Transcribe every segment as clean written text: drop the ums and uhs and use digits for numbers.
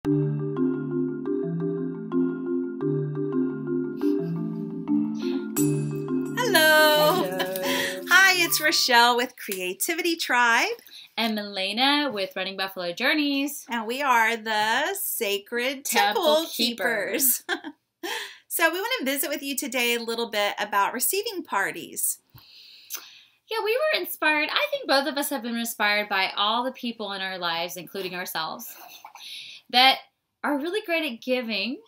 Hello. Hi, it's Rochelle with Creativity Tribe. And Milena with Running Buffalo Journeys. And we are the Sacred TempleKeepers. So we want to visit with you today a little bit about receiving parties. Yeah, we were inspired. I think both of us have been inspired by all the people in our lives, including ourselves, that are really great at giving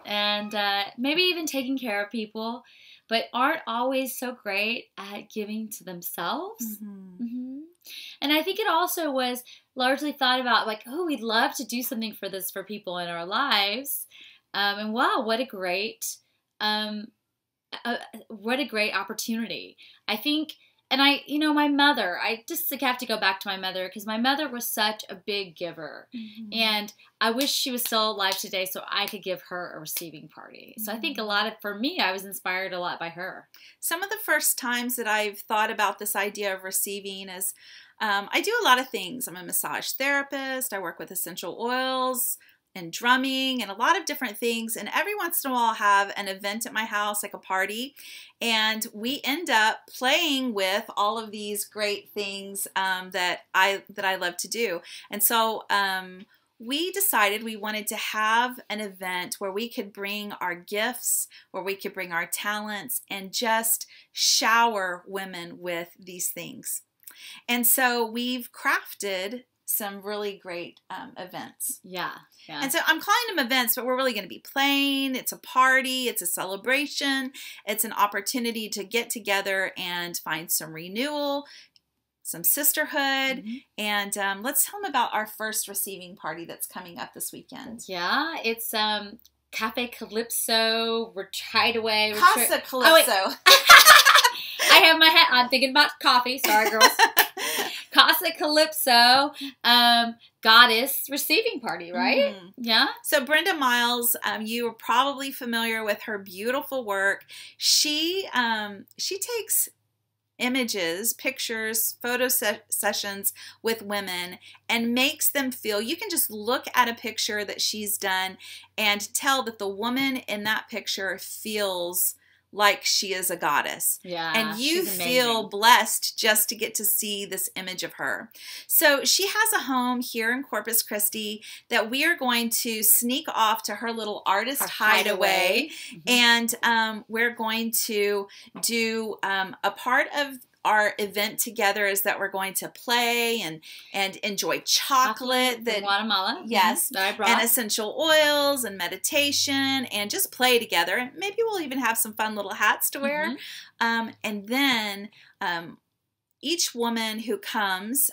and maybe even taking care of people, but aren't always so great at giving to themselves. And I think it also was largely thought about like, oh, we'd love to do something for people in our lives. And wow, what a great opportunity. I think, and my mother, I just have to go back to my mother because my mother was such a big giver. And I wish she was still alive today so I could give her a receiving party. So I think for me, I was inspired a lot by her. Some of the first times that I've thought about this idea of receiving is I do a lot of things. I'm a massage therapist. I work with essential oils and drumming and a lot of different things. And every once in a while I'll have an event at my house, like a party, and we end up playing with all of these great things that I love to do. And so we decided we wanted to have an event where we could bring our gifts, where we could bring our talents, and just shower women with these things. And so we've crafted some really great events. Yeah. And so I'm calling them events, but we're really going to be playing. It's a party. It's a celebration. It's an opportunity to get together and find some renewal, some sisterhood. And let's tell them about our first receiving party that's coming up this weekend. Yeah, it's Cafe Calypso, Hideaway. Casa Calypso. Oh, I have my hat. I'm thinking about coffee. Sorry, girls. Casa Calypso, goddess receiving party, right? Yeah. So Brenda Miles, you are probably familiar with her beautiful work. She takes images, pictures, photo sessions with women and makes them feel, you can just look at a picture that she's done and tell that the woman in that picture feels like she is a goddess. Yeah, and you feel blessed just to get to see this image of her. So she has a home here in Corpus Christi that we are going to sneak off to her little artist hideaway. And we're going to do a part of our event together is that we're going to play and enjoy chocolate that Guatemala. Yes. That I brought. And essential oils and meditation and just play together. Maybe we'll even have some fun little hats to wear. And then each woman who comes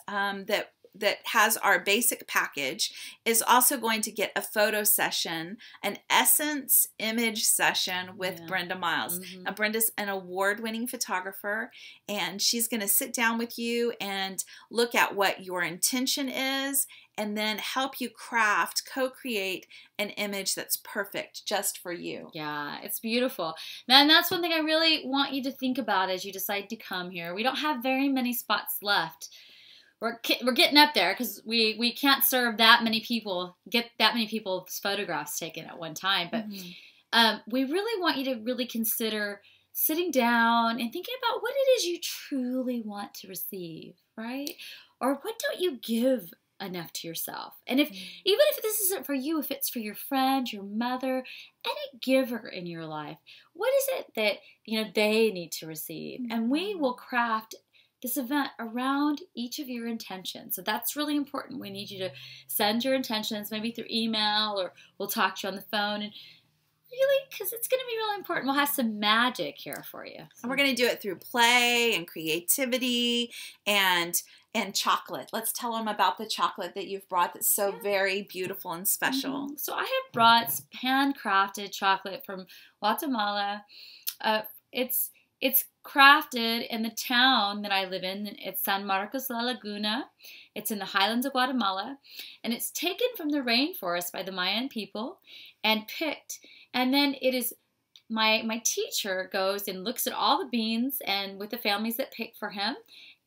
that has our basic package is also going to get a photo session, an essence image session with Brenda Miles. Now, Brenda's an award-winning photographer, and she's going to sit down with you and look at what your intention is and then help you co-create an image that's perfect just for you. Yeah, it's beautiful. And that's one thing I really want you to think about as you decide to come here. We don't have very many spots left. We're getting up there because we can't serve that many people, get that many people's photographs taken at one time. But we really want you to really consider sitting down and thinking about what it is you truly want to receive, right? Or what don't you give enough to yourself? And even if this isn't for you, if it's for your friend, your mother, any giver in your life, what is it that they need to receive? And we will craft this event around each of your intentions. So that's really important. We need you to send your intentions, maybe through email, or we'll talk to you on the phone. And really, because it's going to be really important. We'll have some magic here for you. And we're going to do it through play and creativity and chocolate. Let's tell them about the chocolate that you've brought that's so very beautiful and special. So I have brought handcrafted chocolate from Guatemala. It's crafted in the town that I live in. It's San Marcos La Laguna. It's in the highlands of Guatemala. And it's taken from the rainforest by the Mayan people and picked. And then it is my teacher goes and looks at all the beans and with the families that pick for him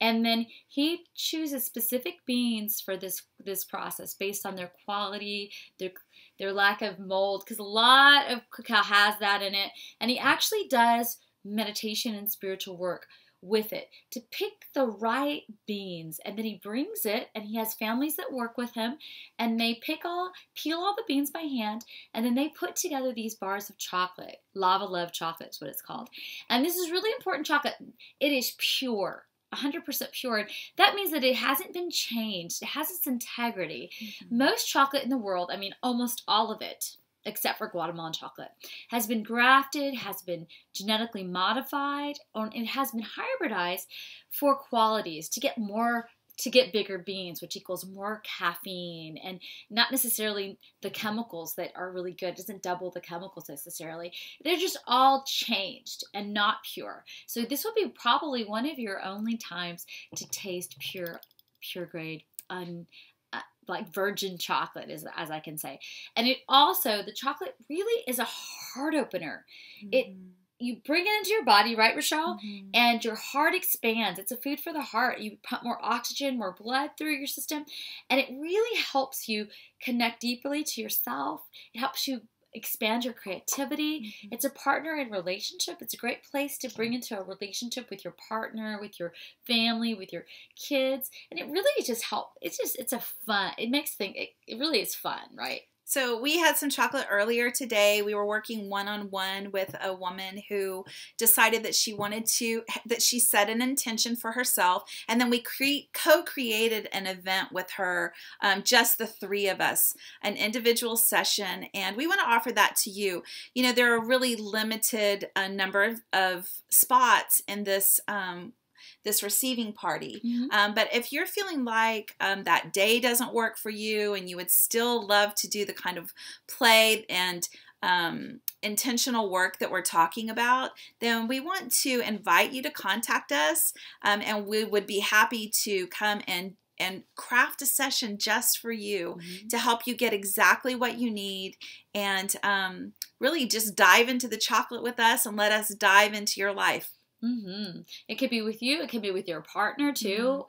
And then he chooses specific beans for this process based on their quality, their lack of mold, because a lot of cacao has that in it. And he actually does meditation and spiritual work with it to pick the right beans, and then he brings it, and he has families that work with him, and they peel all the beans by hand, and then they put together these bars of chocolate. Lava Love chocolate is what it's called. And this is really important chocolate. It is pure, 100% pure. That means that it hasn't been changed. It has its integrity. Most chocolate in the world, I mean almost all of it, except for Guatemalan chocolate, has been grafted, has been genetically modified, or it has been hybridized for qualities to get bigger beans, which equals more caffeine, and not necessarily the chemicals that are really good. It doesn't double the chemicals necessarily. They're just all changed and not pure. So this would be probably one of your only times to taste pure grade, like virgin chocolate, as I can say. And it also, the chocolate really is a heart opener. You bring it into your body, right, Rochelle? And your heart expands. It's a food for the heart. You pump more oxygen, more blood through your system, and it really helps you connect deeply to yourself. It helps you expand your creativity. It's a partner in relationship. It's a great place to bring into a relationship with your partner, with your family, with your kids. And it really just helps. It's a fun, it makes things, it really is fun, right? So we had some chocolate earlier today. We were working one-on-one with a woman who decided that she set an intention for herself, and then we co-created an event with her, just the three of us, an individual session, and we want to offer that to you. You know, there are a really limited number of spots in this receiving party. But if you're feeling like that day doesn't work for you and you would still love to do the kind of play and intentional work that we're talking about, then we want to invite you to contact us, and we would be happy to come and craft a session just for you to help you get exactly what you need, and really just dive into the chocolate with us and let us dive into your life. It could be with you. It could be with your partner too.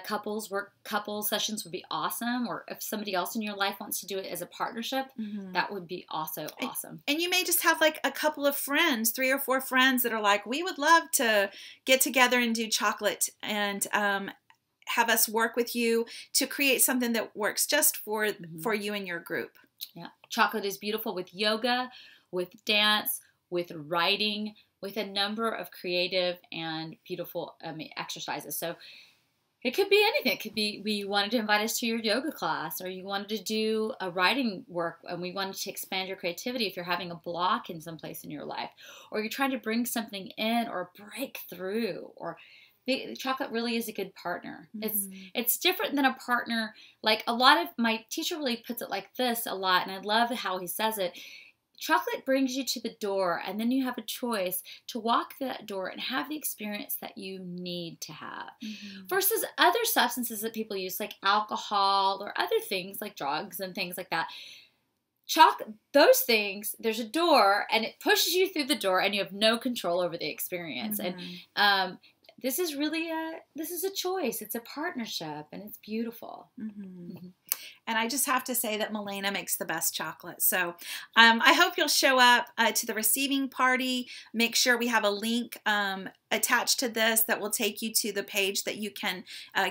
Couple sessions would be awesome. Or if somebody else in your life wants to do it as a partnership, that would be also awesome. And you may just have like a couple of friends, 3 or 4 friends that are like, we would love to get together and do chocolate, and have us work with you to create something that works just for you and your group. Yeah, chocolate is beautiful with yoga, with dance, with writing, with a number of creative and beautiful exercises. So it could be anything. It could be you wanted to invite us to your yoga class, or you wanted to do a writing work and we wanted to expand your creativity if you're having a block in some place in your life, or you're trying to bring something in or break through, or the chocolate really is a good partner. It's different than a partner. Like my teacher really puts it like this a lot, and I love how he says it. Chocolate brings you to the door, and then you have a choice to walk that door and have the experience that you need to have. Versus other substances that people use, like alcohol or other things like drugs and things like that. Those things, there's a door, and it pushes you through the door, and you have no control over the experience. And this is really a choice. It's a partnership, and it's beautiful. And I just have to say that Milena makes the best chocolate. So I hope you'll show up to the receiving party. Make sure we have a link attached to this that will take you to the page that you can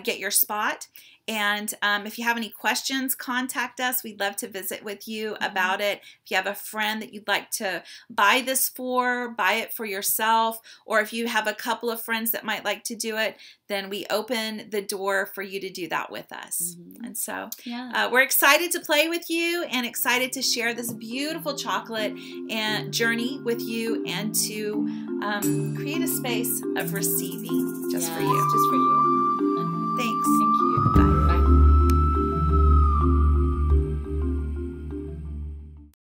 get your spot. And if you have any questions, contact us. We'd love to visit with you about it. If you have a friend that you'd like to buy this for, buy it for yourself. Or if you have a couple of friends that might like to do it, then we open the door for you to do that with us. And so we're excited to play with you and excited to share this beautiful chocolate and journey with you, and to create a space of receiving just for you.